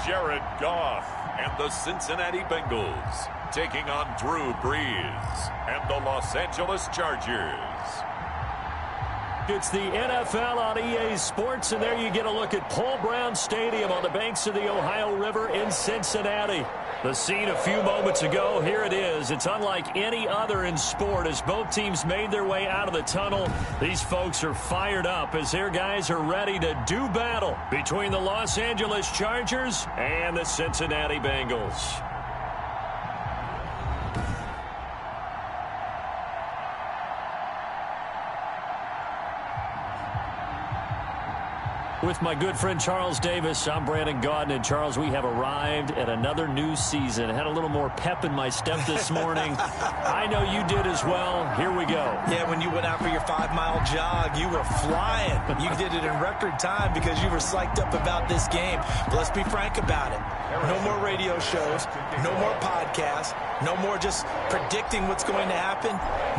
Jared Goff and the Cincinnati Bengals taking on Drew Brees and the Los Angeles Chargers. It's the NFL on EA Sports, and there you get a look at Paul Brown Stadium on the banks of the Ohio River in Cincinnati. The scene a few moments ago, here it is. It's unlike any other in sport as both teams made their way out of the tunnel. These folks are fired up as their guys are ready to do battle between the Los Angeles Chargers and the Cincinnati Bengals. With my good friend Charles Davis, I'm Brandon Gaudin. And Charles, we have arrived at another new season. I had a little more pep in my step this morning. I know you did as well. Here we go. Yeah, when you went out for your 5-mile jog, you were flying. You did it in record time because you were psyched up about this game. But let's be frank about it. No more radio shows, no more podcasts, no more just predicting what's going to happen.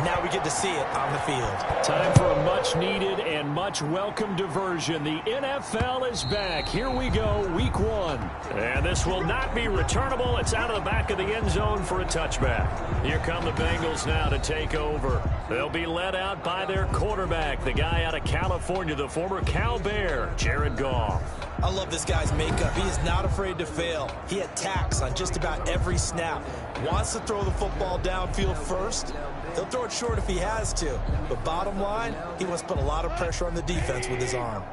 Now we get to see it on the field. Time for a much-needed and much-welcome diversion. The NFL is back. Here we go, week 1. And this will not be returnable. It's out of the back of the end zone for a touchback. Here come the Bengals now to take over. They'll be led out by their quarterback, the guy out of California, the former Cal Bear, Jared Goff. I love this guy's makeup. He is not afraid to fail. He attacks on just about every snap. Wants to throw the football downfield first. He'll throw it short if he has to. But bottom line, he wants to put a lot of pressure on the defense with his arm.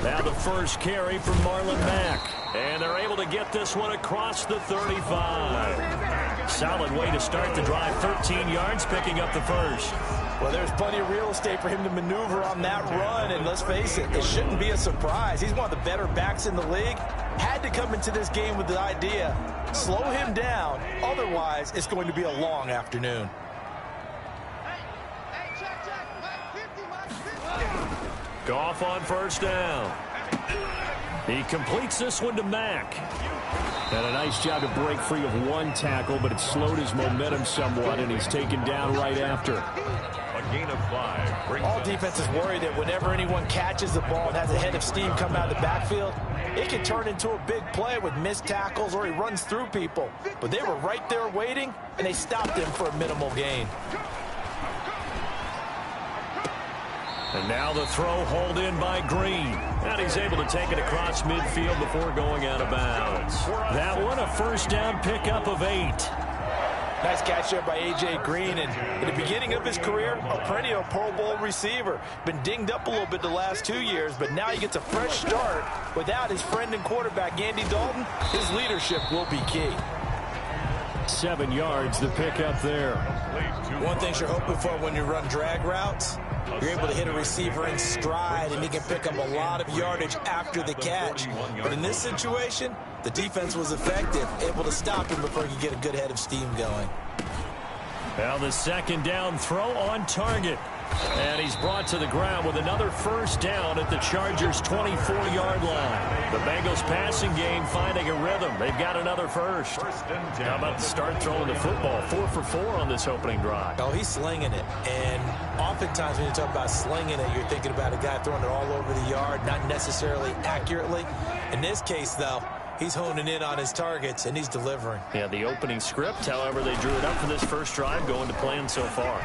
Now the first carry from Marlon Mack. And they're able to get this one across the 35. Solid way to start the drive. 13 yards, picking up the first. Well, there's plenty of real estate for him to maneuver on that run. And let's face it, it shouldn't be a surprise. He's one of the better backs in the league. Had to come into this game with the idea, slow him down. Otherwise, it's going to be a long afternoon. Goff on first down. He completes this one to Mack. And a nice job to break free of one tackle, but it slowed his momentum somewhat, and he's taken down right after. A gain of 5. All defenses worry that whenever anyone catches the ball and has a head of steam come out of the backfield, it can turn into a big play with missed tackles or he runs through people. But they were right there waiting, and they stopped him for a minimal gain. And now the throw hauled in by Green. And he's able to take it across midfield before going out of bounds. That one, a first down pickup of 8. Nice catch there by A.J. Green. And at the beginning of his career, a perennial Pro Bowl receiver. Been dinged up a little bit the last 2 years, but now he gets a fresh start. Without his friend and quarterback, Andy Dalton, his leadership will be key. 7 yards to pick up there. One thing you're hoping for when you run drag routes, you're able to hit a receiver in stride, and he can pick up a lot of yardage after the catch. But in this situation, the defense was effective, able to stop him before he could get a good head of steam going. Now the second down throw on target. And he's brought to the ground with another first down at the Chargers' 24-yard line. The Bengals passing game finding a rhythm. They've got another first. How about the start throwing the football? 4 for 4 on this opening drive. Oh, he's slinging it. And oftentimes when you talk about slinging it, you're thinking about a guy throwing it all over the yard, not necessarily accurately. In this case, though, he's honing in on his targets, and he's delivering. Yeah, the opening script, however, they drew it up for this first drive, going to plan so far.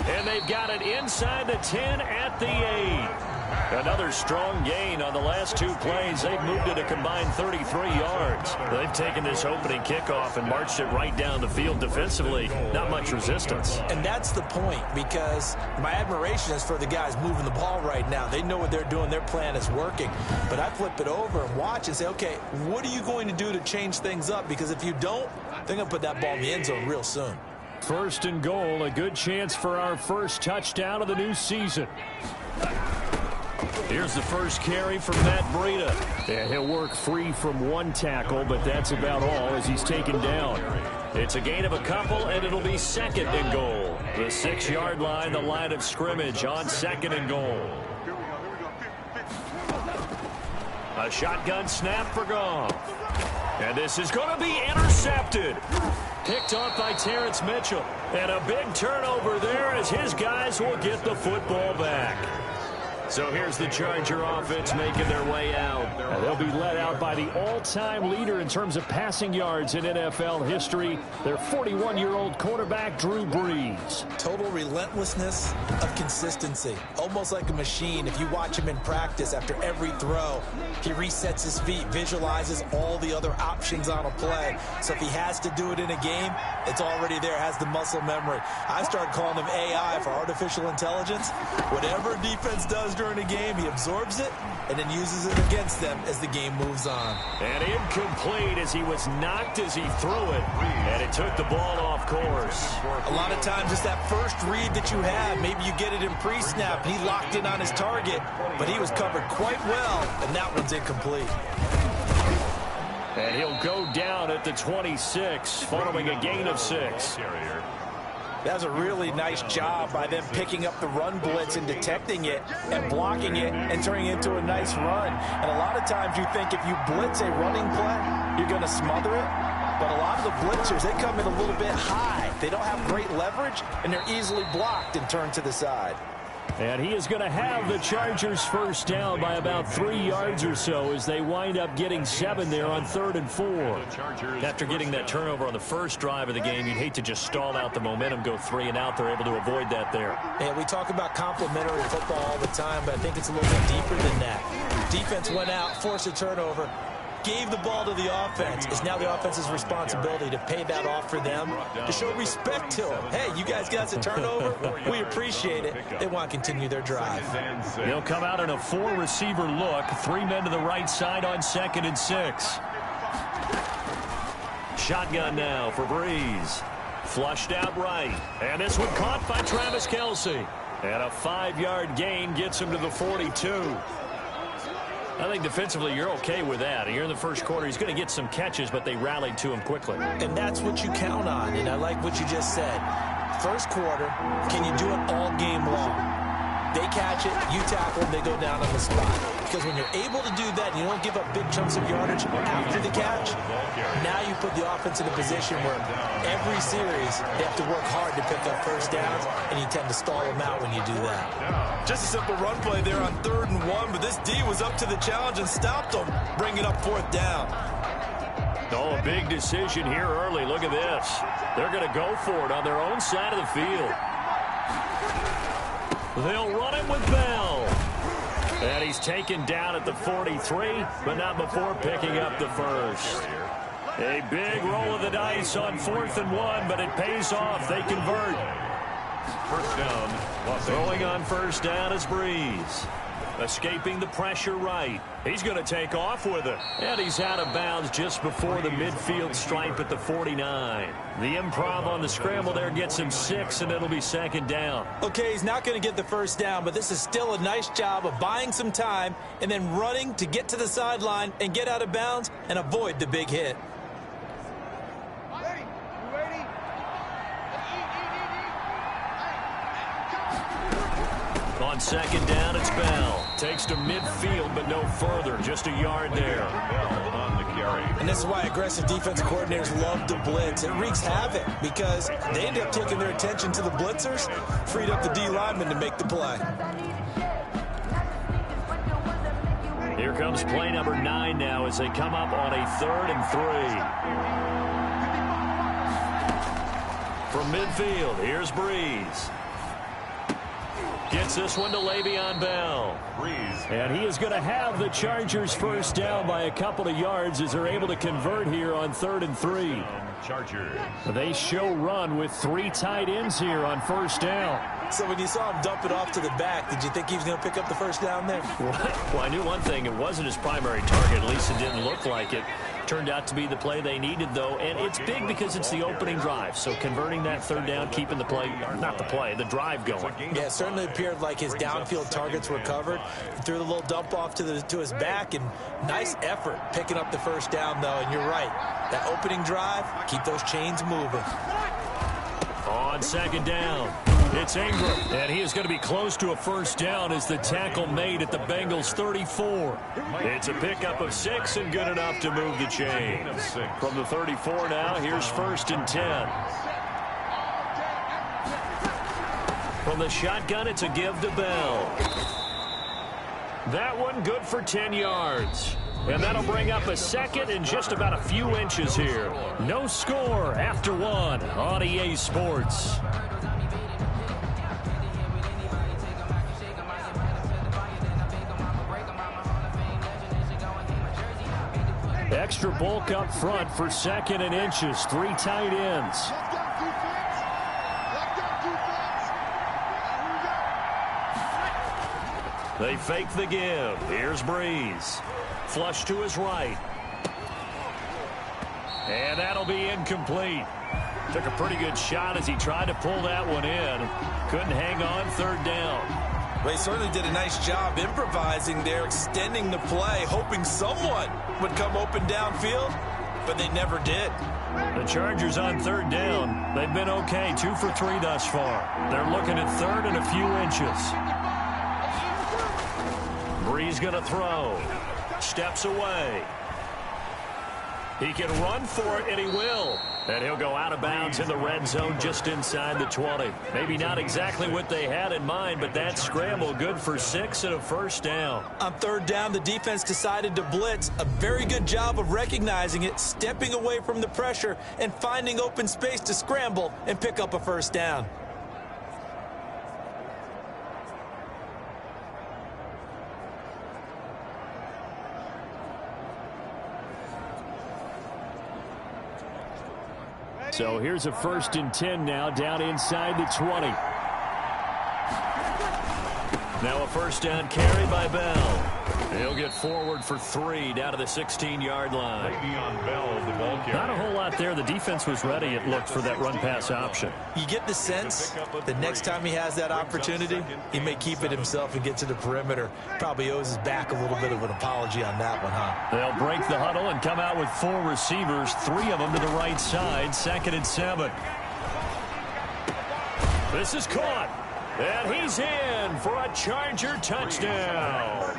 And they've got it inside the 10 at the 8. Another strong gain on the last 2 plays. They've moved it a combined 33 yards. They've taken this opening kickoff and marched it right down the field defensively. Not much resistance. And that's the point, because my admiration is for the guys moving the ball right now. They know what they're doing. Their plan is working. But I flip it over and watch and say, okay, what are you going to do to change things up? Because if you don't, they're going to put that ball in the end zone real soon. First and goal, a good chance for our first touchdown of the new season. Here's the first carry from Matt Breida. And he'll work free from one tackle, but that's about all as he's taken down. It's a gain of a couple, and it'll be second and goal. The 6-yard line, the line of scrimmage on second and goal. A shotgun snap for Goff. And this is going to be intercepted. Picked off by Terrence Mitchell. And a big turnover there as his guys will get the football back. So here's the Charger offense making their way out. And they'll be led out by the all-time leader in terms of passing yards in NFL history, their 41-year-old quarterback, Drew Brees. Total relentlessness of consistency. Almost like a machine. If you watch him in practice after every throw, he resets his feet, visualizes all the other options on a play. So if he has to do it in a game, it's already there, has the muscle memory. I started calling him AI for artificial intelligence. Whatever defense does during a game, he absorbs it and then uses it against them as the game moves on. And incomplete as he was knocked as he threw it, and it took the ball off course. A lot of times it's that first read that you have. Maybe you get it in pre-snap, and he locked in on his target, but he was covered quite well, and that one's incomplete. And he'll go down at the 26 following a gain of 6. That was a really nice job by them picking up the run blitz and detecting it and blocking it and turning it into a nice run. And a lot of times you think if you blitz a running play, you're going to smother it. But a lot of the blitzers, they come in a little bit high. They don't have great leverage, and they're easily blocked and turned to the side. And he is going to have the Chargers first down by about 3 yards or so as they wind up getting 7 there on 3rd and 4. After getting that turnover on the first drive of the game, you'd hate to just stall out the momentum, go 3 and out. They're able to avoid that there. And we talk about complementary football all the time, but I think it's a little bit deeper than that. Defense went out, forced a turnover, gave the ball to the offense. It's now the offense's responsibility to pay that off for them, to show respect to them. Hey, you guys got a turnover? We appreciate it. They want to continue their drive. He'll come out in a 4-receiver look. 3 men to the right side on 2nd and 6. Shotgun now for Brees. Flushed out right. And this one caught by Travis Kelce. And a 5-yard gain gets him to the 42. I think defensively you're okay with that. Here in the first quarter, he's going to get some catches, but they rallied to him quickly. And that's what you count on, and I like what you just said. First quarter, can you do it all game long? They catch it, you tackle them, they go down on the spot. Because when you're able to do that and you don't give up big chunks of yardage after the catch, now you put the offense in a position where every series they have to work hard to pick up first downs, and you tend to stall them out when you do that. Just a simple run play there on 3rd and 1, but this D was up to the challenge and stopped them, bringing up 4th down. Oh, a big decision here early. Look at this. They're going to go for it on their own side of the field. They'll run it with Bell. And he's taken down at the 43, but not before picking up the first. A big roll of the dice on 4th and 1, but it pays off. They convert. First down. Throwing on first down is Brees. Escaping the pressure right. He's going to take off with it. And he's out of bounds just before the midfield stripe at the 49. The improv on the scramble there gets him 6, and it'll be 2nd down. Okay, he's not going to get the first down, but this is still a nice job of buying some time and then running to get to the sideline and get out of bounds and avoid the big hit. On 2nd down, it's Bell. Takes to midfield, but no further. Just a yard there. On the carry. And this is why aggressive defense coordinators love to blitz. It wreaks havoc because they end up taking their attention to the blitzers, freed up the D lineman to make the play. Here comes play number 9 now as they come up on a 3rd and 3. From midfield, here's Brees. Gets this one to Le'Veon Bell. And he is going to have the Chargers first down by a couple of yards as they're able to convert here on 3rd and 3. Chargers. They show run with 3 tight ends here on first down. So when you saw him dump it off to the back, did you think he was going to pick up the first down there? Well, I knew one thing. It wasn't his primary target. At least it didn't look like it. Turned out to be the play they needed, though. And it's big because it's the opening drive. So converting that 3rd down, keeping the play, not the play, the drive going. Yeah, it certainly appeared like his downfield targets were covered. He threw the little dump off to his back, and nice effort picking up the first down, though. And you're right. That opening drive, keep those chains moving. On 2nd down, it's Ingram, and he is going to be close to a first down as the tackle made at the Bengals 34. It's a pickup of 6 and good enough to move the chains. From the 34 now, here's 1st and 10. From the shotgun, it's a give to Bell. That one good for 10 yards. And that'll bring up a second and just about a few inches here. No score after one on EA Sports. Extra bulk up front for second and inches. 3 tight ends. They fake the give. Here's Breeze. Flush to his right. And that'll be incomplete. Took a pretty good shot as he tried to pull that one in. Couldn't hang on, third down. They certainly did a nice job improvising there, extending the play, hoping someone would come open downfield, but they never did. The Chargers on third down. They've been okay, 2 for 3 thus far. They're looking at third and a few inches. Breeze going to throw. Steps away. He can run for it, and he will. And he'll go out of bounds in the red zone just inside the 20. Maybe not exactly what they had in mind, but that scramble good for 6 and a first down. On third down, the defense decided to blitz. A very good job of recognizing it, stepping away from the pressure, and finding open space to scramble and pick up a first down. So here's a 1st and 10 now down inside the 20. Now a first down carry by Bell. He'll get forward for 3 down to the 16-yard line. Not a whole lot there. The defense was ready, it looked, for that run-pass option. You get the sense the next time he has that opportunity, he may keep it himself and get to the perimeter. Probably owes his back a little bit of an apology on that one, huh? They'll break the huddle and come out with 4 receivers, 3 of them to the right side, 2nd and 7. This is caught. And he's in for a Charger touchdown.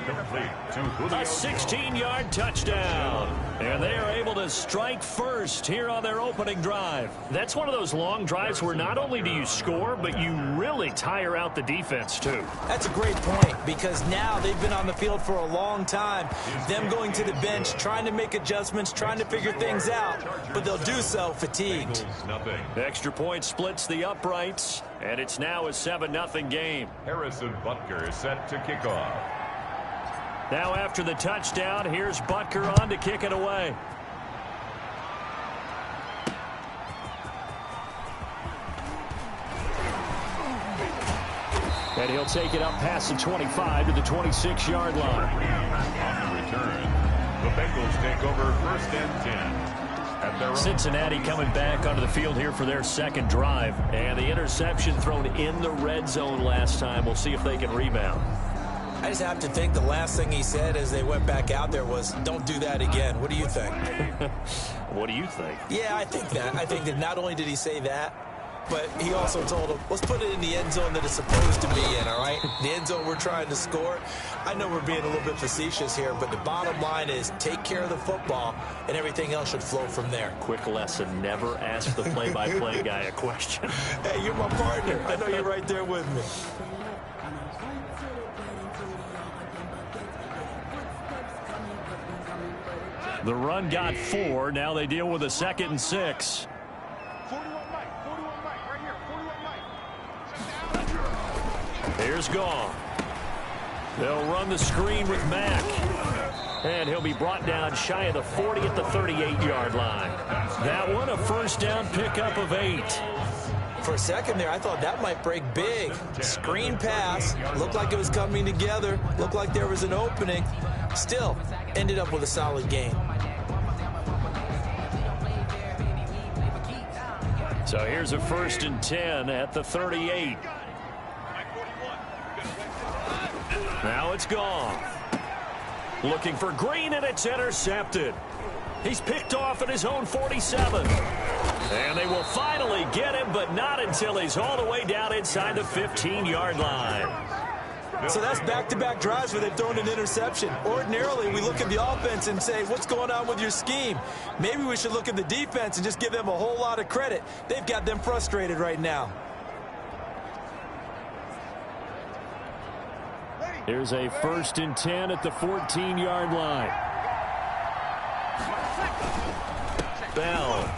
A 16-yard touchdown. And they are able to strike first here on their opening drive. That's one of those long drives where not only do you score, but you really tire out the defense, too. That's a great point, because now they've been on the field for a long time. Them going to the bench, trying to make adjustments, trying to figure things out, but they'll do so fatigued. Extra point splits the uprights, and it's now a 7-0 game. Harrison Butker is set to kick off. Now after the touchdown, here's Butker on to kick it away. And he'll take it up past the 25 to the 26-yard line. On the return, the Bengals take over 1st and 10. Cincinnati coming back onto the field here for their second drive. And the interception thrown in the red zone last time. We'll see if they can rebound. I just have to think the last thing he said as they went back out there was, don't do that again. What do you think? What do you think? Yeah, I think that. I think that not only did he say that, but he also told him, let's put it in the end zone that it's supposed to be in, all right? The end zone we're trying to score. I know we're being a little bit facetious here, but the bottom line is take care of the football, and everything else should flow from there. Quick lesson, never ask the play-by-play guy a question. Hey, you're my partner. I know you're right there with me. The run got 4. Now they deal with a 2nd and 6. Here's Gong. They'll run the screen with Mack. And he'll be brought down shy of the 40 at the 38-yard line. That one a first down pickup of 8. For a second there, I thought that might break big. Screen pass. Looked like it was coming together. Looked like there was an opening. Still, ended up with a solid game. So here's a 1st and 10 at the 38. Now it's gone. Looking for Green, and it's intercepted. He's picked off at his own 47. And they will finally get him, but not until he's all the way down inside the 15-yard line. So that's back-to-back drives where they've thrown an interception. Ordinarily, we look at the offense and say, what's going on with your scheme? Maybe we should look at the defense and just give them a whole lot of credit. They've got them frustrated right now. Here's a 1st and 10 at the 14-yard line. Bell.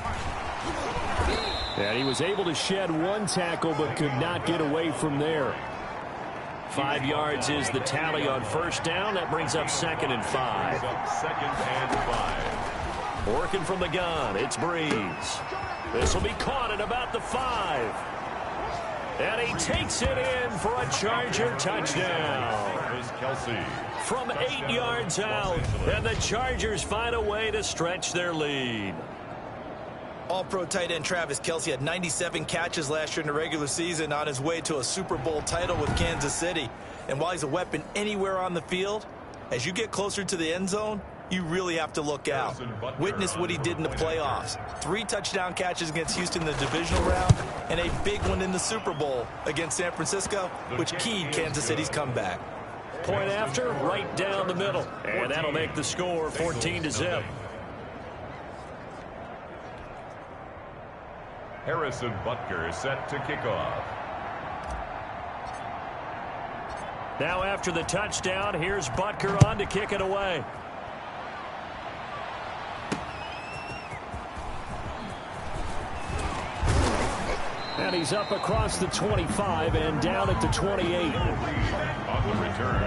And he was able to shed one tackle but could not get away from there. 5 yards is the tally on 1st down. That brings up 2nd and 5. 2nd and 5. Working from the gun, it's Breeze. This will be caught at about the 5. And he takes it in for a Charger touchdown. From 8 yards out, and the Chargers find a way to stretch their lead. All-pro tight end Travis Kelce had 97 catches last year in the regular season on his way to a Super Bowl title with Kansas City. And while he's a weapon anywhere on the field, as you get closer to the end zone, you really have to look out. Witness what he did in the playoffs. 3 touchdown catches against Houston in the divisional round, and a big one in the Super Bowl against San Francisco, which keyed Kansas City's comeback. Point after, right down the middle. And that'll make the score 14-0. Harrison Butker set to kick off. Now after the touchdown, here's Butker on to kick it away. And he's up across the 25 and down at the 28. On the return,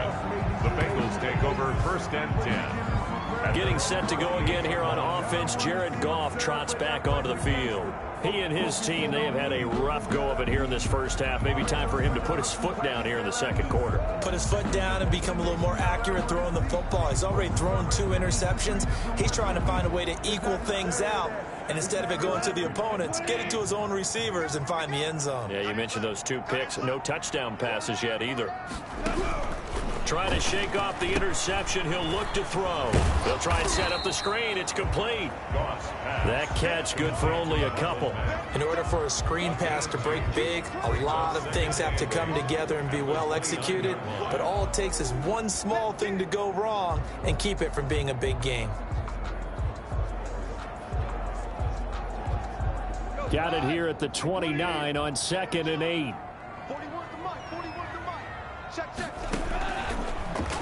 the Bengals take over 1st and 10. Getting set to go again here on offense, Jared Goff trots back onto the field. He and his team, they have had a rough go of it here in this 1st half. Maybe time for him to put his foot down here in the 2nd quarter. Put his foot down and become a little more accurate throwing the football. He's already thrown 2 interceptions. He's trying to find a way to equal things out. And instead of it going to the opponents, get it to his own receivers and find the end zone. Yeah, you mentioned those 2 picks. No touchdown passes yet either. Trying to shake off the interception. He'll look to throw. They'll try and set up the screen. It's complete. That catch good for only a couple. In order for a screen pass to break big, a lot of things have to come together and be well executed. But all it takes is one small thing to go wrong and keep it from being a big game. Got it here at the 29 on 2nd and 8.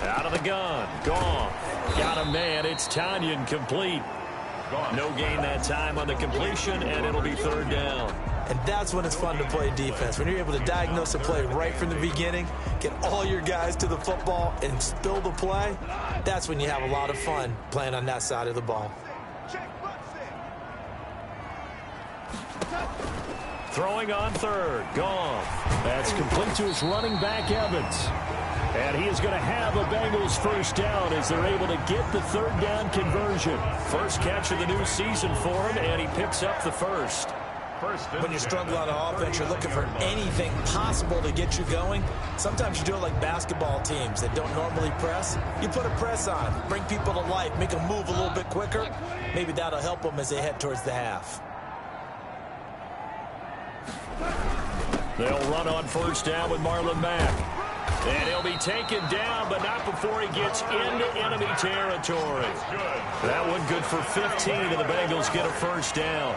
Out of the gun. Gone. Got a man. It's Tanyan complete. No gain that time on the completion, and it'll be 3rd down. And that's when it's fun to play defense. When you're able to diagnose a play right from the beginning, get all your guys to the football, and spill the play, that's when you have a lot of fun playing on that side of the ball. Throwing on 3rd. Gone. That's complete to his running back, Evans. And he is going to have a Bengals 1st down as they're able to get the 3rd down conversion. First catch of the new season for him, and he picks up the 1st. When you struggle on offense, you're looking for anything possible to get you going. Sometimes you do it like basketball teams that don't normally press. You put a press on, bring people to life, make them move a little bit quicker. Maybe that'll help them as they head towards the half. They'll run on 1st down with Marlon Mack. And he'll be taken down, but not before he gets into enemy territory. That one good for 15, and the Bengals get a 1st down.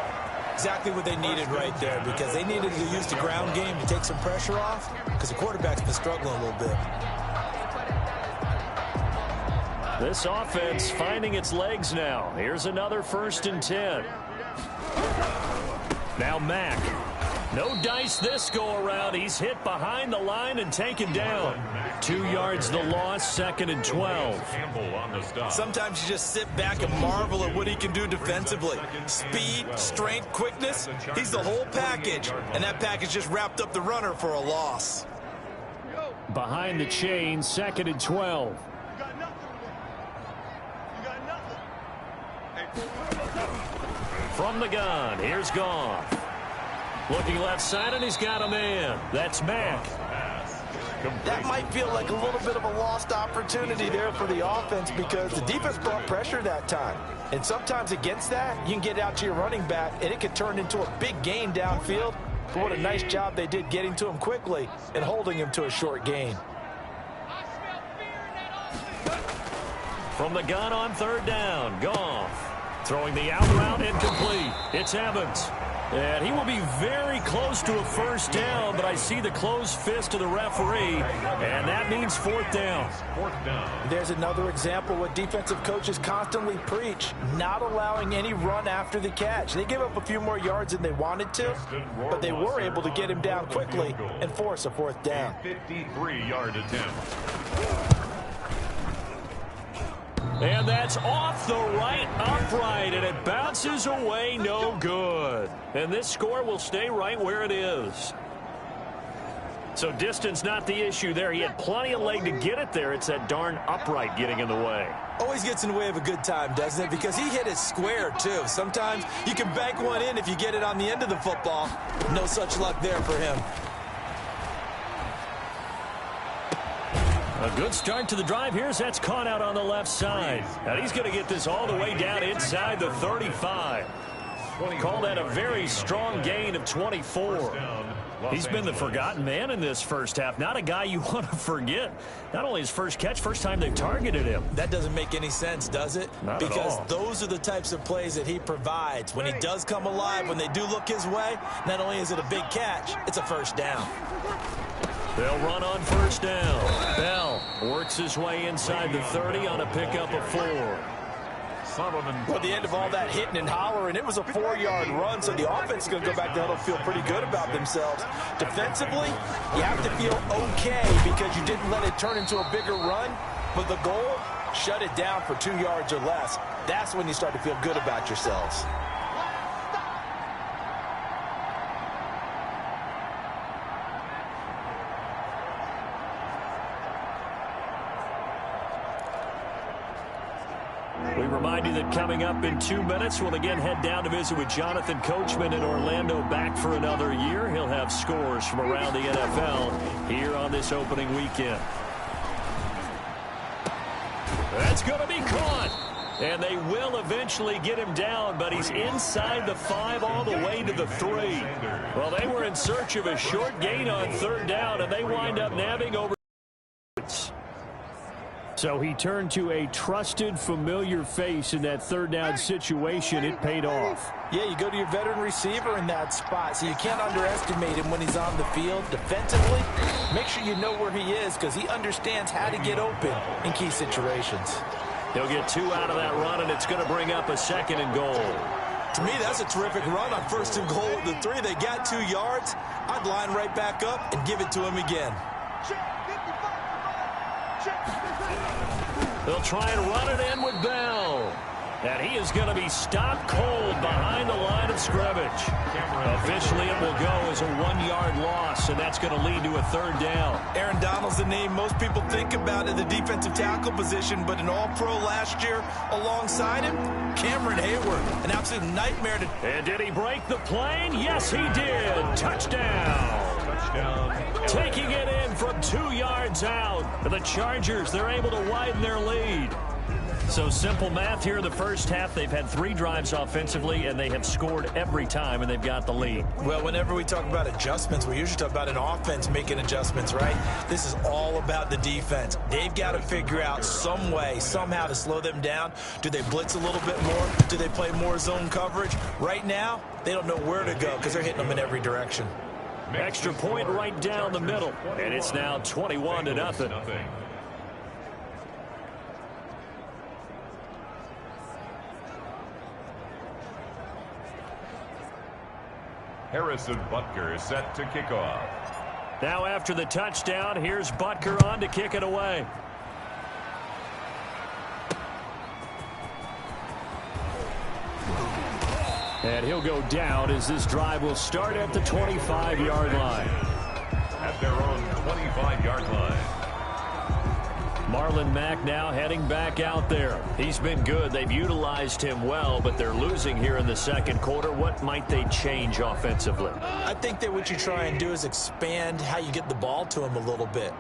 Exactly what they needed right there, because they needed to use the ground game to take some pressure off, because the quarterback's been struggling a little bit. This offense finding its legs now. Here's another 1st and 10. Now Mack. No dice this go-around. He's hit behind the line and taken down. 2 yards the loss, 2nd and 12. Sometimes you just sit back and marvel at what he can do defensively. Speed, strength, quickness, he's the whole package. And that package just wrapped up the runner for a loss. Behind the chain, 2nd and 12. From the gun, here's Goff. Looking left side, and he's got a man. That's Mack. That might feel like a little bit of a lost opportunity there for the offense because the defense brought pressure that time. And sometimes against that, you can get out to your running back, and it could turn into a big gain downfield. But what a nice job they did getting to him quickly and holding him to a short gain. From the gun on 3rd down, Goff. Throwing the out route incomplete. It's Evans. And he will be very close to a first down, but I see the closed fist of the referee, and that means fourth down. There's another example what defensive coaches constantly preach, not allowing any run after the catch. They gave up a few more yards than they wanted to, but they were able to get him down quickly and force a fourth down. 53-yard attempt. And that's off the right upright, and it bounces away, no good. And this score will stay right where it is. So distance not the issue there. He had plenty of leg to get it there. It's that darn upright getting in the way. Always gets in the way of a good time, doesn't it? Because he hit it square, too. Sometimes you can bank one in if you get it on the end of the football. No such luck there for him. A good start to the drive here as that's caught out on the left side. And he's going to get this all the way down inside the 35. Call that a very strong gain of 24. He's been the forgotten man in this first half. Not a guy you want to forget. Not only his first catch, first time they've targeted him. That doesn't make any sense, does it? Not at all. Because those are the types of plays that he provides. When he does come alive, when they do look his way, not only is it a big catch, it's a first down. They'll run on first down. Bell works his way inside the 30 on a pickup of 4. Well, at the end of all that hitting and hollering, it was a 4-yard run, so the offense is going to go back to huddle, feel pretty good about themselves. Defensively, you have to feel okay because you didn't let it turn into a bigger run, but the goal, shut it down for 2 yards or less. That's when you start to feel good about yourselves. We remind you that coming up in 2 minutes, we'll again head down to visit with Jonathan Coachman in Orlando, back for another year. He'll have scores from around the NFL here on this opening weekend. That's going to be caught. And they will eventually get him down, but he's inside the 5 all the way to the 3. Well, they were in search of a short gain on third down, and they wind up nabbing over. So he turned to a trusted, familiar face in that third down situation. It paid off. Yeah, you go to your veteran receiver in that spot, so you can't underestimate him when he's on the field. Defensively, make sure you know where he is because he understands how to get open in key situations. He'll get 2 out of that run, and it's going to bring up a 2nd and goal. To me, that's a terrific run on 1st and goal at the 3. They got 2 yards. I'd line right back up and give it to him again. They'll try and run it in with Bell. And he is going to be stopped cold behind the line of scrimmage. Officially, it will go as a 1-yard loss, and that's going to lead to a 3rd down. Aaron Donald's the name most people think about at the defensive tackle position, but an all-pro last year alongside him, Cameron Hayward, an absolute nightmare to... And did he break the plane? Yes, he did. Touchdown. Taking it in from 2 yards out. The Chargers, they're able to widen their lead. So simple math here in the first half. They've had 3 drives offensively, and they have scored every time, and they've got the lead. Well, whenever we talk about adjustments, we usually talk about an offense making adjustments, right? This is all about the defense. They've got to figure out some way, somehow to slow them down. Do they blitz a little bit more? Do they play more zone coverage? Right now, they don't know where to go because they're hitting them in every direction. Extra point right down the middle, and it's now 21-0. Harrison Butker is set to kick off. Now after the touchdown, here's Butker on to kick it away. And he'll go down as this drive will start at the 25-yard line. At their own 25-yard line. Marlon Mack now heading back out there. He's been good. They've utilized him well, but they're losing here in the second quarter. What might they change offensively? I think that what you try and do is expand how you get the ball to him a little bit.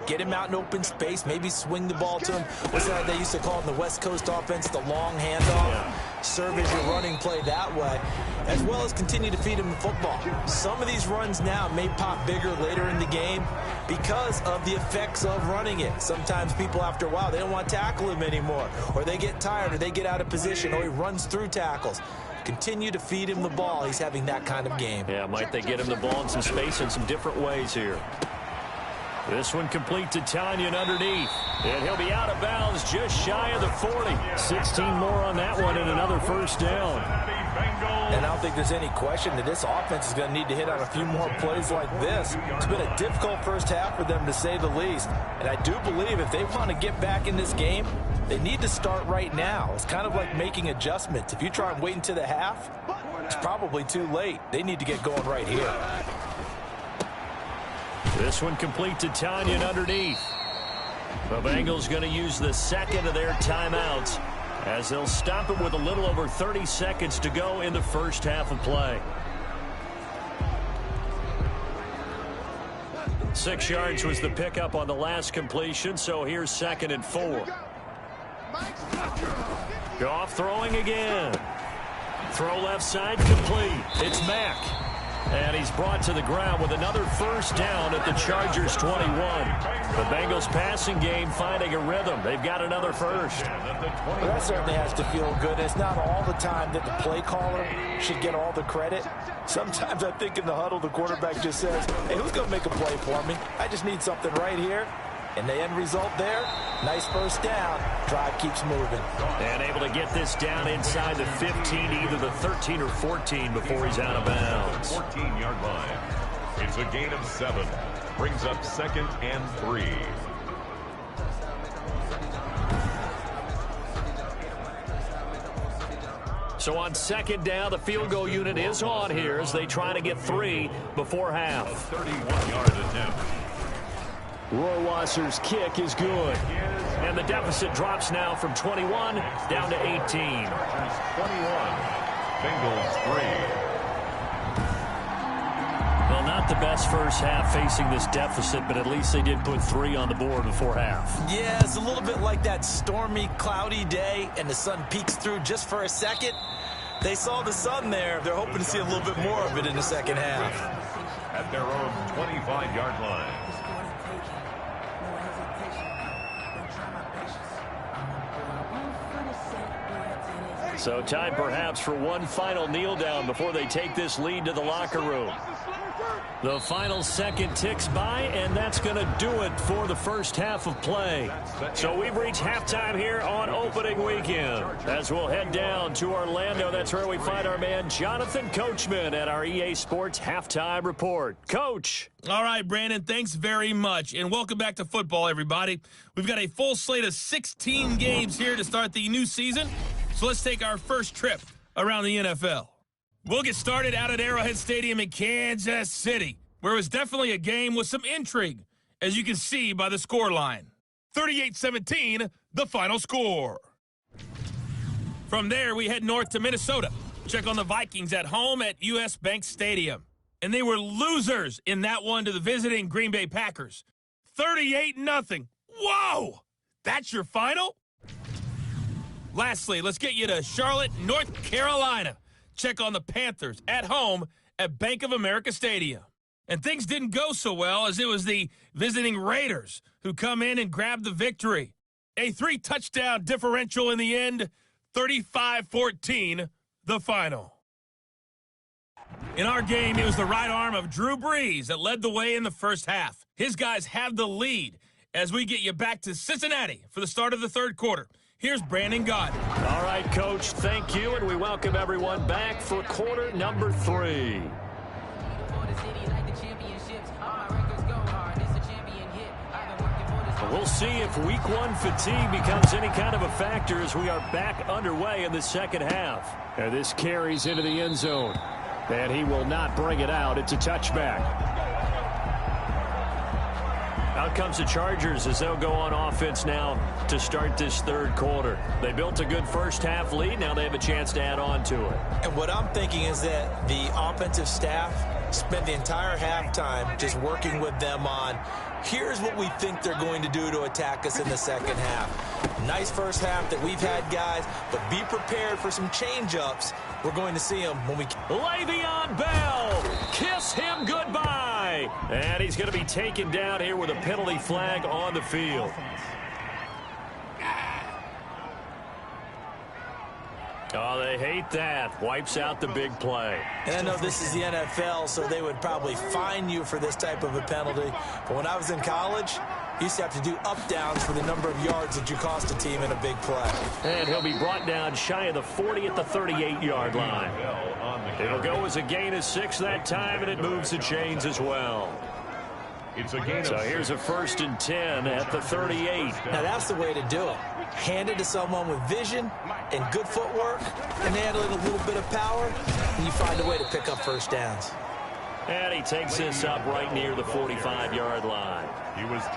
Get him out in open space, maybe swing the ball to him. What's that they used to call in the West Coast offense, the long handoff? Yeah. Serve as your running play that way, as well as continue to feed him the football. Some of these runs now may pop bigger later in the game because of the effects of running it. Sometimes people, after a while, they don't want to tackle him anymore, or they get tired, or they get out of position, or he runs through tackles. Continue to feed him the ball. He's having that kind of game. Yeah, might they get him the ball in some space in some different ways here. This one complete to Tanyan underneath. And he'll be out of bounds just shy of the 40. 16 more on that one and another first down. And I don't think there's any question that this offense is going to need to hit on a few more plays like this. It's been a difficult first half for them, to say the least. And I do believe if they want to get back in this game, they need to start right now. It's kind of like making adjustments. If you try and wait until the half, it's probably too late. They need to get going right here. This one complete to Tanyan underneath. The Bengals going to use the second of their timeouts as they'll stop it with a little over 30 seconds to go in the first half of play. 6 yards was the pickup on the last completion, so here's 2nd and 4. Goff throwing again. Throw left side complete. It's Mack. And he's brought to the ground with another first down at the Chargers' 21. The Bengals passing game finding a rhythm. They've got another first. Well, that certainly has to feel good. It's not all the time that the play caller should get all the credit. Sometimes I think in the huddle, the quarterback just says, hey, who's going to make a play for me? I just need something right here. And the end result there, nice first down. Drive keeps moving. And able to get this down inside the 15, either the 13 or 14 before he's out of bounds. 14-yard line. It's a gain of 7. Brings up 2nd and 3. So on 2nd down, the field goal unit is on here as they try to get 3 before half. A 31-yard attempt. Rohrwasser's kick is good. And the deficit drops now from 21 down to 18. 21. Bengals 3. Well, not the best first half facing this deficit, but at least they did put 3 on the board before half. Yeah, it's a little bit like that stormy, cloudy day, and the sun peeks through just for a second. They saw the sun there. They're hoping to see a little bit more of it in the second half. At their own 25-yard line. So time perhaps for one final kneel down before they take this lead to the locker room. The final second ticks by, and that's going to do it for the first half of play. So we've reached halftime here on opening weekend. As we'll head down to Orlando, that's where we find our man Jonathan Coachman at our EA Sports Halftime Report. Coach. All right, Brandon, thanks very much. And welcome back to football, everybody. We've got a full slate of 16 games here to start the new season. So let's take our first trip around the NFL. We'll get started out at Arrowhead Stadium in Kansas City, where it was definitely a game with some intrigue, as you can see by the scoreline. 38-17, the final score. From there, we head north to Minnesota. Check on the Vikings at home at U.S. Bank Stadium. And they were losers in that one to the visiting Green Bay Packers. 38-0. Whoa! That's your final? Lastly, let's get you to Charlotte, North Carolina. Check on the Panthers at home at Bank of America Stadium. And things didn't go so well, as it was the visiting Raiders who come in and grab the victory. A 3-touchdown differential in the end, 35-14, the final. In our game, it was the right arm of Drew Brees that led the way in the first half. His guys have the lead as we get you back to Cincinnati for the start of the third quarter. Here's Brandon Gott. All right, Coach, thank you, and we welcome everyone back for quarter number 3. We'll see if week 1 fatigue becomes any kind of a factor as we are back underway in the second half. And this carries into the end zone. And he will not bring it out. It's a touchback. Out comes the Chargers as they'll go on offense now to start this third quarter. They built a good first half lead. Now they have a chance to add on to it. And what I'm thinking is that the offensive staff spent the entire halftime just working with them on, here's what we think they're going to do to attack us in the second half. Nice first half that we've had, guys, but be prepared for some change-ups. We're going to see them when we... Le'Veon Bell, kiss him goodbye. And he's going to be taken down here with a penalty flag on the field. Oh, they hate that. Wipes out the big play. And I know this is the NFL, so they would probably fine you for this type of a penalty. But when I was in college, you used to have to do up-downs for the number of yards that you cost a team in a big play. And he'll be brought down shy of the 40 at the 38-yard line. It'll go as a gain of 6 that time, and it moves the chains as well. So here's a 1st and 10 at the 38. Now that's the way to do it. Hand it to someone with vision and good footwork, and add a little bit of power, and you find a way to pick up first downs. And he takes this up right near the 45-yard line.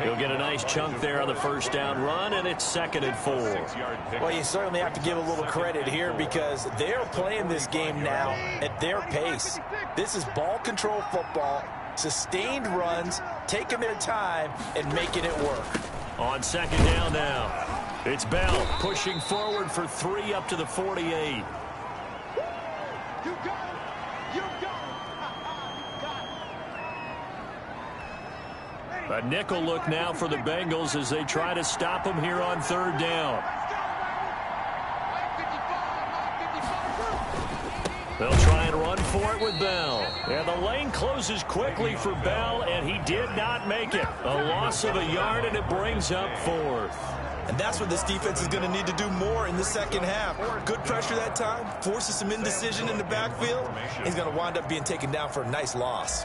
He'll get a nice chunk there on the first down run, and it's 2nd and 4. Well, you certainly have to give a little credit here because they're playing this game now at their pace. This is ball control football, sustained runs, taking their time, and making it work. On 2nd down now. It's Bell pushing forward for 3 up to the 48. A nickel look now for the Bengals as they try to stop him here on 3rd down. They'll try and run for it with Bell. And the lane closes quickly for Bell, and he did not make it. A loss of a yard, and it brings up 4th. And that's what this defense is going to need to do more in the second half. Good pressure that time, forces some indecision in the backfield. He's going to wind up being taken down for a nice loss.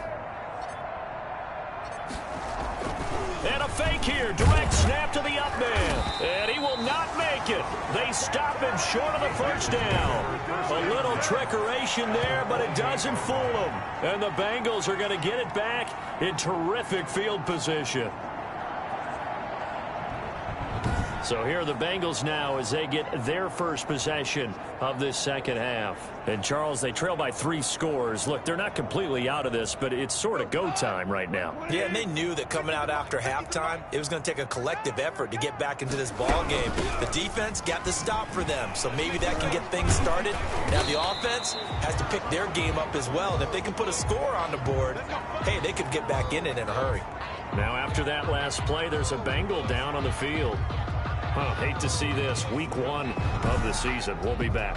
And a fake here. Direct snap to the up man. And he will not make it. They stop him short of the first down. A little trickeration there, but it doesn't fool them. And the Bengals are going to get it back in terrific field position. So here are the Bengals now as they get their first possession of this second half. And, Charles, they trail by 3 scores. Look, they're not completely out of this, but it's sort of go time right now. Yeah, and they knew that coming out after halftime, it was going to take a collective effort to get back into this ball game. The defense got the stop for them, so maybe that can get things started. Now the offense has to pick their game up as well, and if they can put a score on the board, hey, they could get back in it in a hurry. Now after that last play, there's a Bengal down on the field. Hate to see this. Week 1 of the season. We'll be back.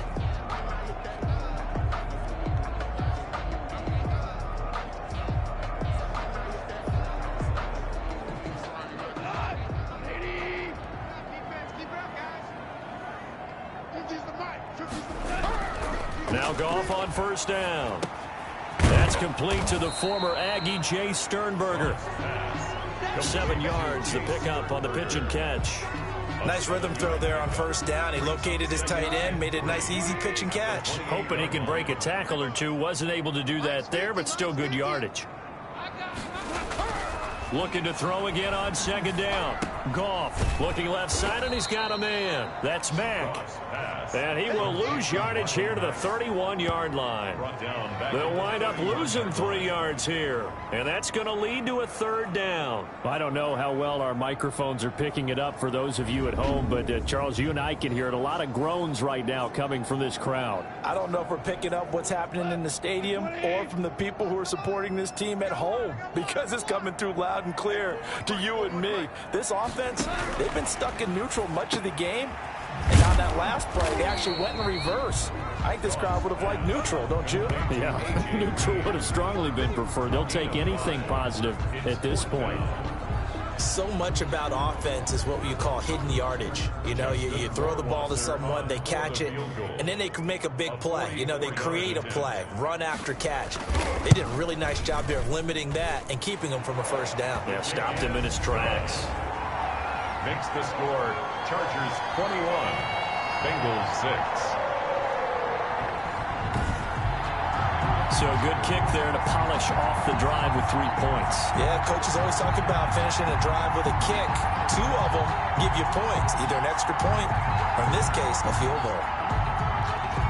Now Goff on 1st down. That's complete to the former Aggie Jay Sternberger. 7 yards, the pickup on the pitch and catch. Nice rhythm throw there on 1st down. He located his tight end, made it a nice, easy pitch and catch. Hoping he can break a tackle or two. Wasn't able to do that there, but still good yardage. Looking to throw again on 2nd down. Goff looking left side, and he's got a man. That's Mack. And he will lose yardage here to the 31-yard line. They'll wind up losing 3 yards here. And that's going to lead to a 3rd down. I don't know how well our microphones are picking it up for those of you at home, but Charles, you and I can hear it. A lot of groans right now coming from this crowd. I don't know if we're picking up what's happening in the stadium or from the people who are supporting this team at home, because it's coming through loud and clear to you and me. This offense, they've been stuck in neutral much of the game. And on that last play, they actually went in reverse. I think this crowd would have liked neutral, don't you? Yeah, neutral would have strongly been preferred. They'll take anything positive at this point. So much about offense is what you call hidden yardage. You know, you throw the ball to someone, they catch it, and then they can make a big play. You know, they create a play, run after catch. They did a really nice job there of limiting that and keeping him from a 1st down. Yeah, stopped him in his tracks. Makes the score Chargers 21, Bengals 6. So good kick there to polish off the drive with 3 points. Yeah, coaches always talk about finishing a drive with a kick. 2 of them give you points, either an extra point or, in this case, a field goal.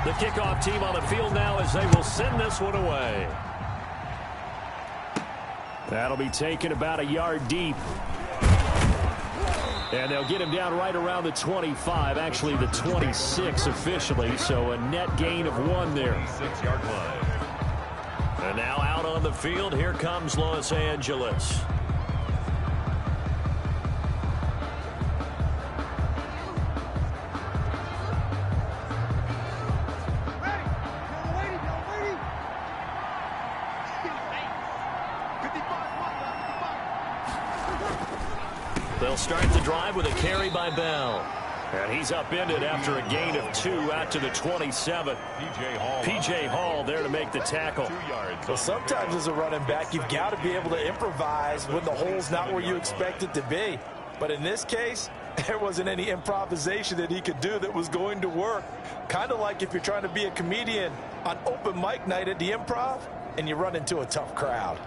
The kickoff team on the field now as they will send this one away. That'll be taken about a yard deep. And they'll get him down right around the 25, actually the 26 officially, so a net gain of 1 there. 6-yard line. And now out on the field, here comes Los Angeles. They'll start the drive with a carry by Bell. And he's upended after a gain of 2 out to the 27. P.J. Hall there to make the tackle. Well, sometimes as a running back, you've got to be able to improvise when the hole's not where you expect it to be. But in this case, there wasn't any improvisation that he could do that was going to work. Kind of like if you're trying to be a comedian on open mic night at the Improv and you run into a tough crowd.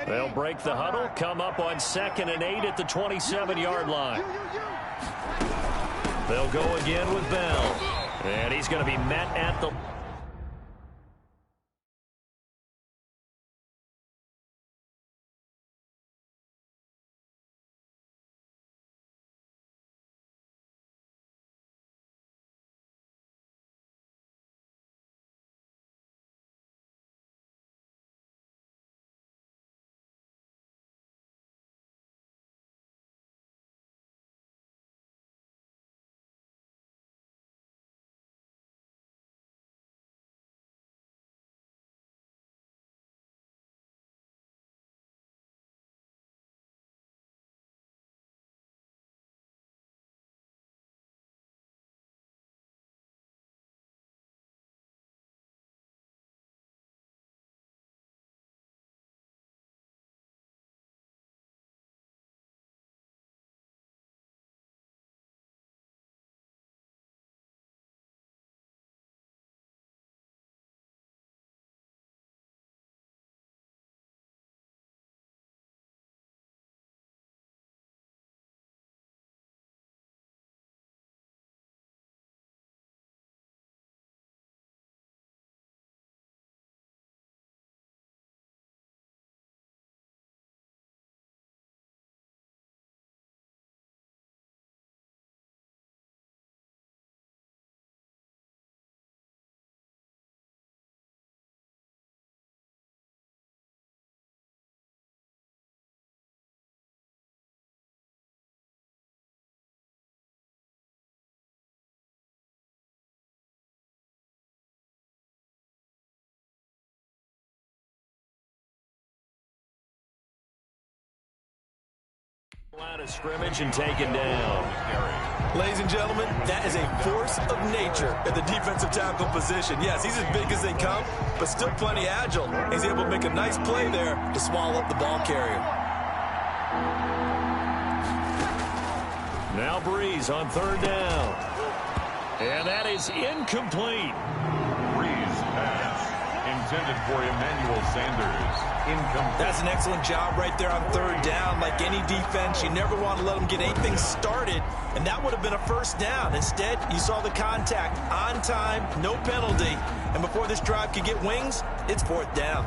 They'll break the huddle, come up on 2nd and 8 at the 27-yard line. They'll go again with Bell. And he's going to be met at the... Line of scrimmage and taken down. Ladies and gentlemen, that is a force of nature at the defensive tackle position. Yes, he's as big as they come, but still plenty agile. He's able to make a nice play there to swallow up the ball carrier. Now Breeze on 3rd down. And that is incomplete. Breeze pass intended for Emmanuel Sanders. Incomplete. That's an excellent job right there on 3rd down. Like any defense, you never want to let them get anything started, and that would have been a 1st down. Instead, you saw the contact on time, no penalty, and before this drive could get wings, it's 4th down.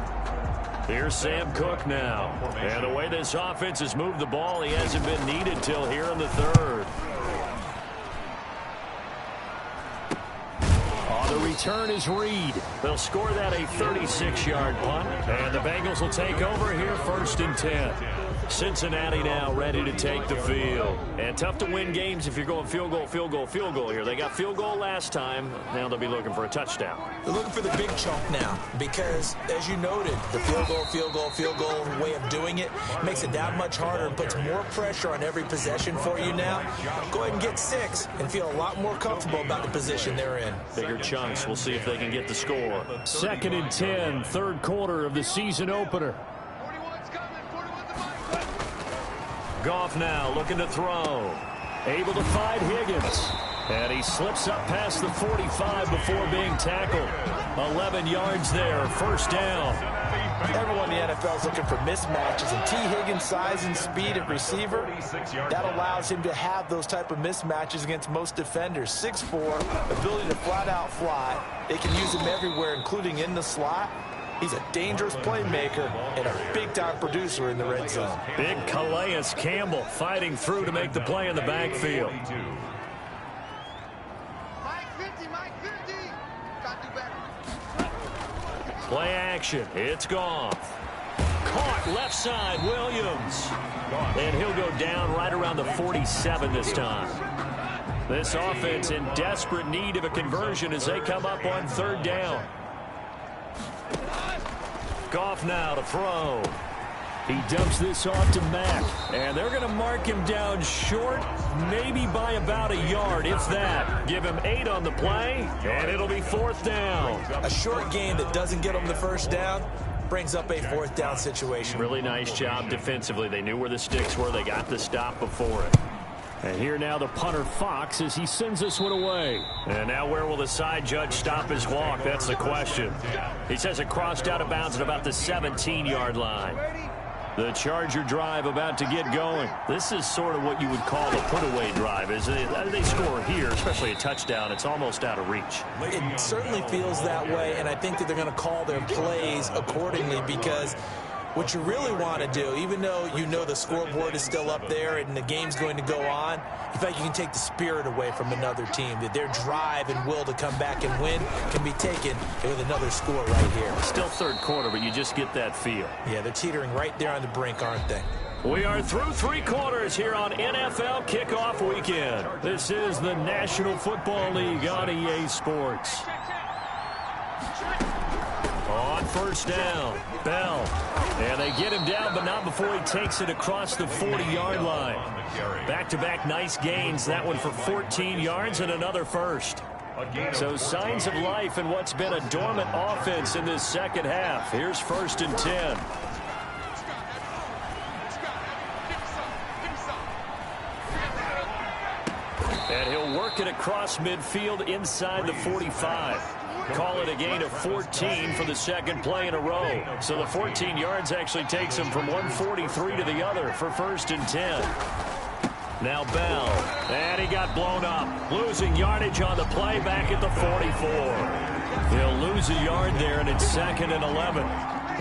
Here's Sam Cook now. And the way this offense has moved the ball, he hasn't been needed till here in the 3rd. The return is Reed. They'll score that a 36-yard punt. And the Bengals will take over here 1st and 10. Cincinnati now ready to take the field. And tough to win games if you're going field goal, field goal, field goal here. They got field goal last time. Now they'll be looking for a touchdown. They're looking for the big chunk now because, as you noted, the field goal, field goal, field goal way of doing it makes it that much harder and puts more pressure on every possession for you now. Go ahead and get 6 and feel a lot more comfortable about the position they're in. Bigger chunks. We'll see if they can get the score. 2nd and 10, 3rd quarter of the season opener. Goff now looking to throw. Able to find Higgins. And he slips up past the 45 before being tackled. 11 yards there, 1st down. Everyone in the NFL is looking for mismatches, and T. Higgins' size and speed at receiver, that allows him to have those type of mismatches against most defenders. 6'4", ability to flat-out fly. They can use him everywhere, including in the slot. He's a dangerous playmaker and a big-time producer in the red zone. Big Calais Campbell fighting through to make the play in the backfield. Play action. It's Goff. Caught left side, Williams. And he'll go down right around the 47 this time. This offense in desperate need of a conversion as they come up on 3rd down. Goff now to throw. He dumps this off to Mack, and they're going to mark him down short, maybe by about a yard, if that. Give him 8 on the play, and it'll be 4th down. A short game that doesn't get them the first down brings up a 4th down situation. Really nice job defensively. They knew where the sticks were. They got the stop before it. And here now the punter, Fox, as he sends this one away. And now where will the side judge stop his walk? That's the question. He says it crossed out of bounds at about the 17-yard line. The Charger drive about to get going. This is sort of what you would call a put-away drive. As they score here, especially a touchdown, it's almost out of reach. It certainly feels that way, and I think that they're going to call their plays accordingly, because what you really want to do, even though you know the scoreboard is still up there and the game's going to go on, in fact, you can take the spirit away from another team, that their drive and will to come back and win can be taken with another score right here. Still third quarter, but you just get that feel. Yeah, they're teetering right there on the brink, aren't they? We are through 3 quarters here on NFL Kickoff Weekend. This is the National Football League on EA Sports. On first down, Bell. And they get him down, but not before he takes it across the 40-yard line. Back-to-back nice gains. That one for 14 yards and another first. So signs of life in what's been a dormant offense in this second half. Here's 1st and 10. And he'll work it across midfield inside the 45. Call it a gain of 14 for the second play in a row. So the 14 yards actually takes him from 143 to the other for 1st and 10. Now Bell. And he got blown up. Losing yardage on the play back at the 44. He'll lose a yard there, and it's 2nd and 11.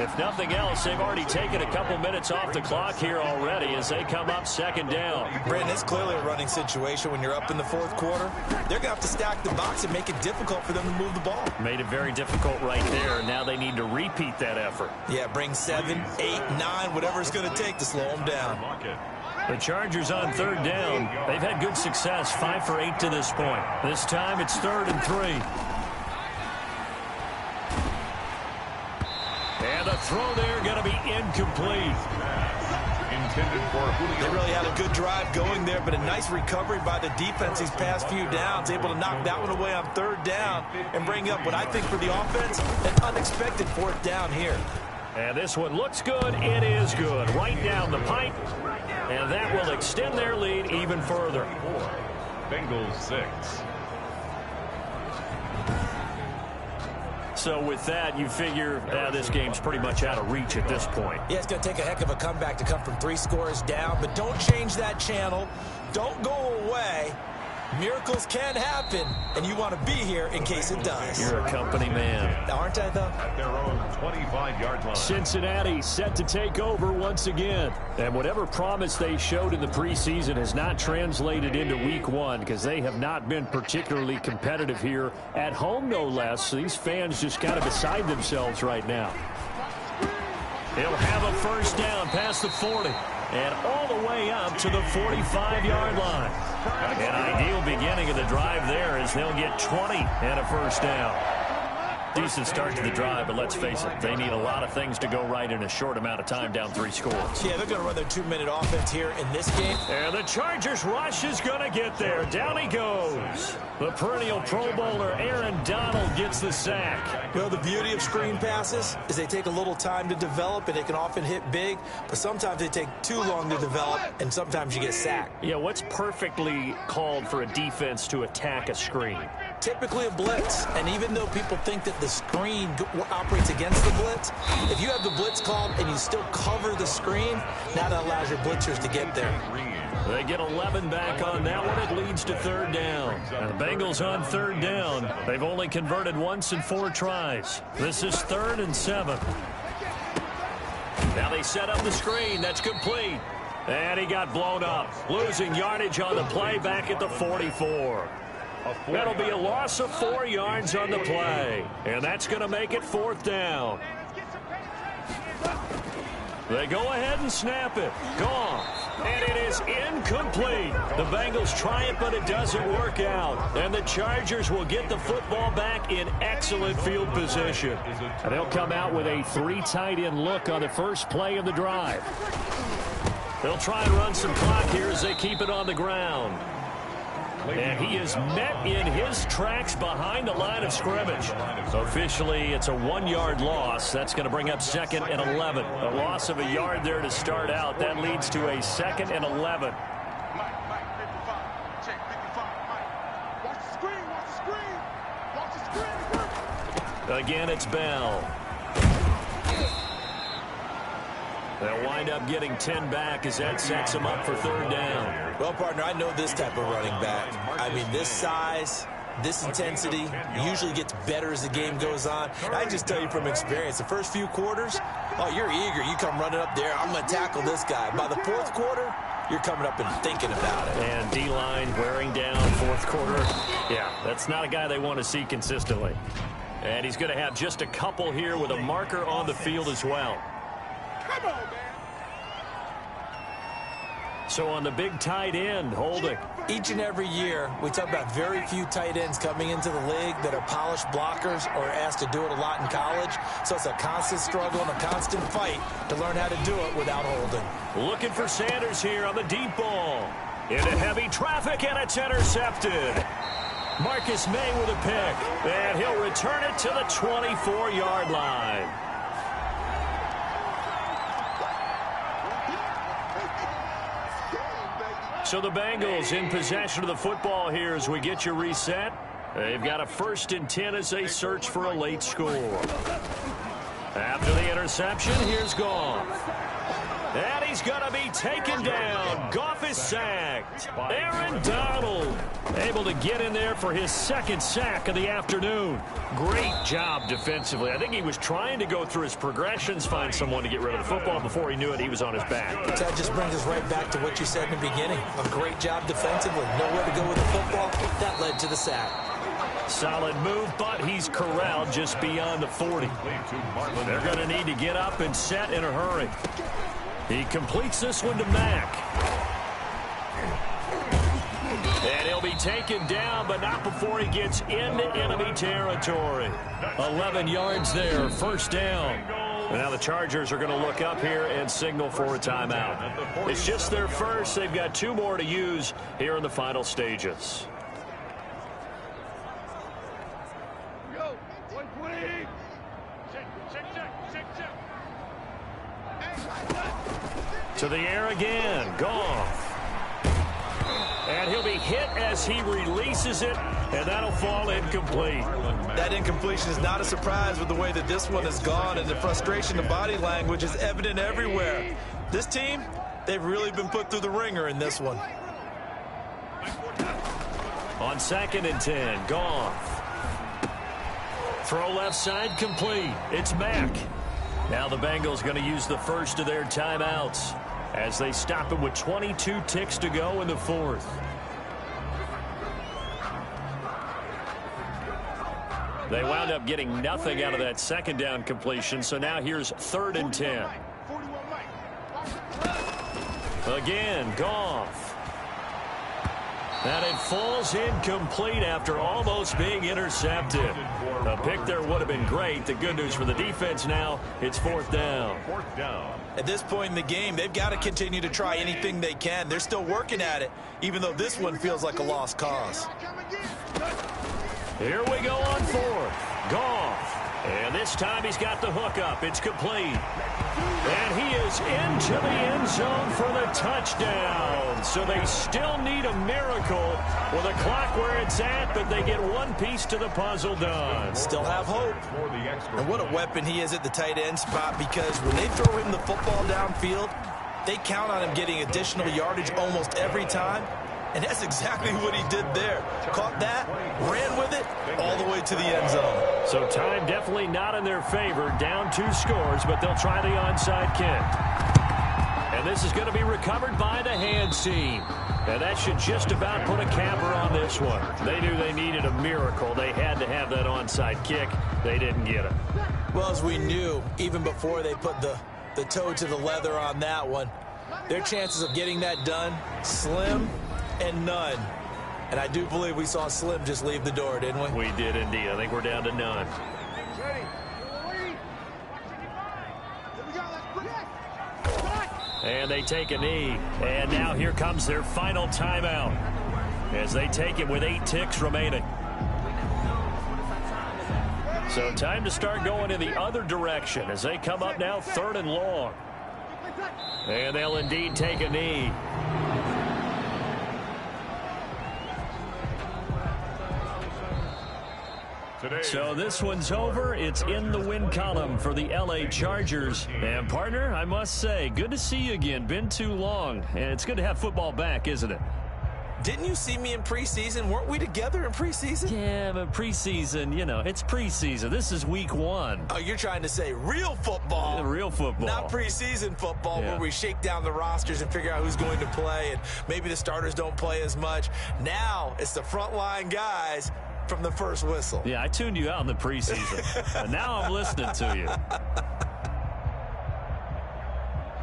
If nothing else, they've already taken a couple minutes off the clock here already as they come up 2nd down. Brandon, it's clearly a running situation when you're up in the 4th quarter. They're going to have to stack the box and make it difficult for them to move the ball. Made it very difficult right there. Now they need to repeat that effort. Yeah, bring 7, 8, 9, whatever it's going to take to slow them down. The Chargers on 3rd down. They've had good success, 5 for 8 to this point. This time it's 3rd and 3. And the throw there going to be incomplete. They really had a good drive going there, but a nice recovery by the defense these past few downs, able to knock that one away on 3rd down and bring up what I think for the offense, an unexpected 4th down here. And this one looks good. It is good. Right down the pipe. And that will extend their lead even further. Bengals 6. So with that, you figure this game's pretty much out of reach at this point. Yeah, it's going to take a heck of a comeback to come from 3 scores down, but don't change that channel. Don't go away. Miracles can happen, and you want to be here in case it does. You're a company man. Aren't I, though? At their own 25-yard line. Cincinnati set to take over once again. And whatever promise they showed in the preseason has not translated into week 1 because they have not been particularly competitive here at home, no less. So these fans just kind of beside themselves right now. He'll have a 1st down past the 40 and all the way up to the 45-yard line. An ideal beginning of the drive there as they'll get 20 and a 1st down. Decent start to the drive, but let's face it, they need a lot of things to go right in a short amount of time down 3 scores. Yeah, they're going to run their 2-minute offense here in this game. And the Chargers rush is going to get there. Down he goes. The perennial Pro Bowler Aaron Donald gets the sack. Well, the beauty of screen passes is they take a little time to develop, and they can often hit big, but sometimes they take too long to develop, and sometimes you get sacked. Yeah, what's perfectly called for a defense to attack a screen? Typically a blitz, and even though people think that the screen operates against the blitz, if you have the blitz called and you still cover the screen, now that allows your blitzers to get there. They get 11 back on that one. It leads to 3rd down. And the Bengals on 3rd down. They've only converted once in 4 tries. This is 3rd and 7. Now they set up the screen. That's complete. And he got blown up. Losing yardage on the play back at the 44. That'll be a loss of 4 yards on the play. And that's going to make it 4th down. They go ahead and snap it. Goff. And it is incomplete. The Bengals try it, but it doesn't work out. And the Chargers will get the football back in excellent field position. And they'll come out with a 3 tight end look on the first play of the drive. They'll try and run some clock here as they keep it on the ground. And he is met in his tracks behind the line of scrimmage. Officially, it's a 1-yard loss. That's going to bring up 2nd and 11. A loss of a yard there to start out. That leads to a 2nd and 11. Again, it's Bell. They'll wind up getting 10 back as that sets them up for 3rd down. Well, partner, I know this type of running back. I mean, this size, this intensity usually gets better as the game goes on. And I just tell you from experience, the first few quarters, oh, you're eager. You come running up there, I'm going to tackle this guy. By the 4th quarter, you're coming up and thinking about it. And D-line wearing down 4th quarter. Yeah, that's not a guy they want to see consistently. And he's going to have just a couple here with a marker on the field as well. Come on, man. So on the big tight end, holding. Each and every year, we talk about very few tight ends coming into the league that are polished blockers or asked to do it a lot in college. So it's a constant struggle and a constant fight to learn how to do it without holding. Looking for Sanders here on the deep ball. Into heavy traffic, and it's intercepted. Marcus May with a pick, and he'll return it to the 24-yard line. So the Bengals in possession of the football here as we get you reset. They've got a 1st and 10 as they search for a late score. After the interception, here's Goff. And he's going to be taken down. Goff is sacked. Aaron Donald able to get in there for his 2nd sack of the afternoon. Great job defensively. I think he was trying to go through his progressions, find someone to get rid of the football. Before he knew it, he was on his back. That just brings us right back to what you said in the beginning. A great job defensively. Nowhere to go with the football. That led to the sack. Solid move, but he's corralled just beyond the 40. They're going to need to get up and set in a hurry. He completes this one to Mack. And he'll be taken down, but not before he gets into enemy territory. 11 yards there, 1st down. And now the Chargers are going to look up here and signal for a timeout. It's just their first. They've got 2 more to use here in the final stages. To the air again, Goff. And he'll be hit as he releases it, and that'll fall incomplete. That incompletion is not a surprise with the way that this one has gone, and the frustration of body language is evident everywhere. This team, they've really been put through the ringer in this one. On 2nd and 10, Goff. Throw left side complete. It's Mack. Now the Bengals going to use the first of their timeouts as they stop him with 22 ticks to go in the 4th. They wound up getting nothing out of that 2nd down completion, so now here's 3rd and 10. Again, Goff. And it falls incomplete after almost being intercepted. A pick there would have been great. The good news for the defense now, it's 4th down. At this point in the game, they've got to continue to try anything they can. They're still working at it, even though this one feels like a lost cause. Here we go on 4th. Goff. And this time he's got the hook up. It's complete. And he is into the end zone for the touchdown. So they still need a miracle with a clock where it's at, but they get one piece to the puzzle done. Still have hope. And what a weapon he is at the tight end spot, because when they throw him the football downfield, they count on him getting additional yardage almost every time. And that's exactly what he did there. Caught that, ran with it, all the way to the end zone. So time definitely not in their favor. Down 2 scores, but they'll try the onside kick. And this is going to be recovered by the hands team. And that should just about put a capper on this one. They knew they needed a miracle. They had to have that onside kick. They didn't get it. Well, as we knew, even before they put the toe to the leather on that one, their chances of getting that done, slim and none. And I do believe we saw Slim just leave the door, didn't we? We did indeed. I think we're down to none. And they take a knee. And now here comes their final timeout as they take it with 8 ticks remaining. So time to start going in the other direction as they come up now 3rd and long. And they'll indeed take a knee. So this one's over. It's in the win column for the LA Chargers. And, partner, I must say, good to see you again. Been too long. And it's good to have football back, isn't it? Didn't you see me in preseason? Weren't we together in preseason? Yeah, but preseason, you know, it's preseason. This is week 1. Oh, you're trying to say real football. Yeah, real football. Not preseason football where we shake down the rosters and figure out who's going to play, and maybe the starters don't play as much. Now it's the frontline guys from the first whistle. Yeah, I tuned you out in the preseason. And now I'm listening to you.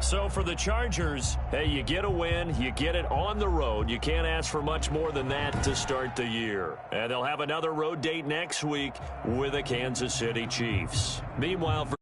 So for the Chargers, hey, you get a win, you get it on the road. You can't ask for much more than that to start the year. And they'll have another road date next week with the Kansas City Chiefs. Meanwhile, for